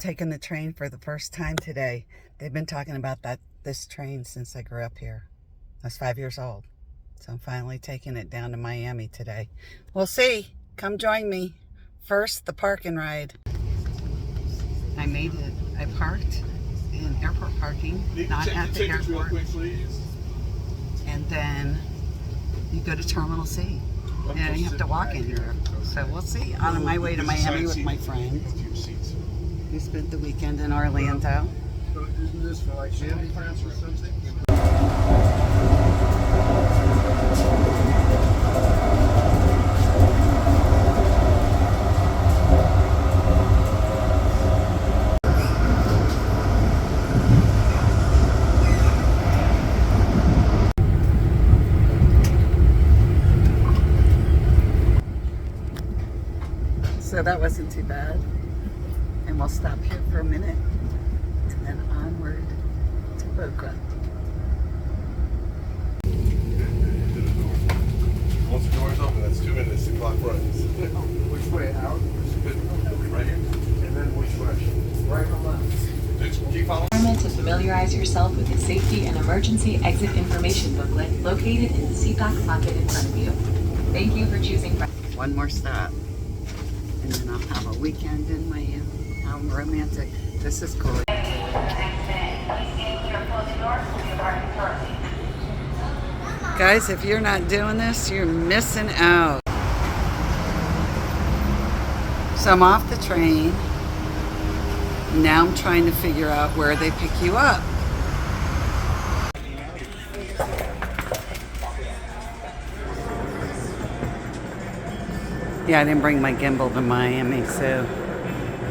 Taking the train for the first time today. They've been talking about this train since I grew up here. I was 5 years old. So I'm finally taking it down to Miami today. We'll see. Come join me. First, the parking ride. I made it. I parked in airport parking, not at the airport. And then you go to Terminal C. And you have to walk in here. So we'll see. On my way to Miami with my friend. We spent the weekend in Orlando. So isn't this for like family friends or something? So that wasn't too bad. And we'll stop here for a minute and then onward to Boca. Once the door's open, that's 2 minutes, the clock runs. Which way, out? Right here. And then which way? Right or left? Just keep following. To familiarize yourself with the safety and emergency exit information booklet located in the seat back pocket in front of you. Thank you for choosing. One more stop. And then I'll have a weekend in Miami. How romantic. This is cool. Guys, if you're not doing this, you're missing out. So I'm off the train. Now I'm trying to figure out where they pick you up. Yeah, I didn't bring my gimbal to Miami, so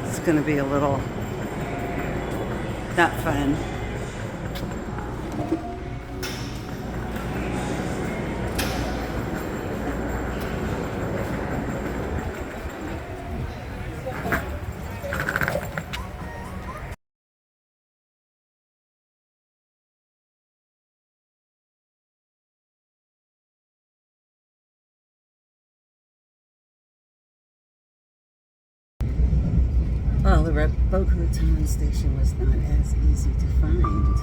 it's gonna be a little not fun. Well, the Boca Raton station was not as easy to find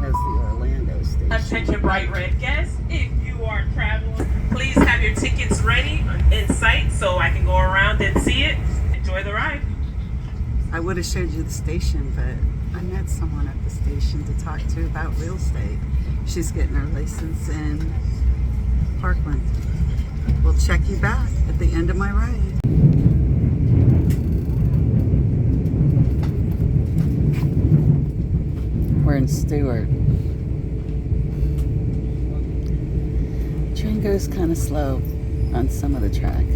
as the Orlando station. Attention bright red guests, if you are traveling, please have your tickets ready in sight so I can go around and see it. Enjoy the ride. I would have showed you the station, but I met someone at the station to talk to about real estate. She's getting her license in Parkland. We'll check you back at the end of my ride. We're in Stewart. Train goes kind of slow on some of the track.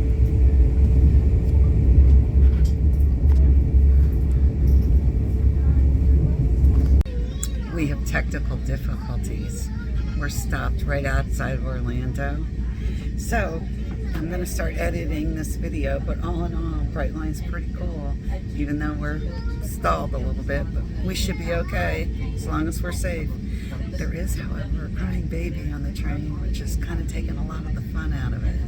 We have technical difficulties. We're stopped right outside of Orlando. So I'm going to start editing this video, but all in all, Brightline's pretty cool, even though we're stalled a little bit, but we should be okay as long as we're safe. There is, however, a crying baby on the train, which is kind of taking a lot of the fun out of it.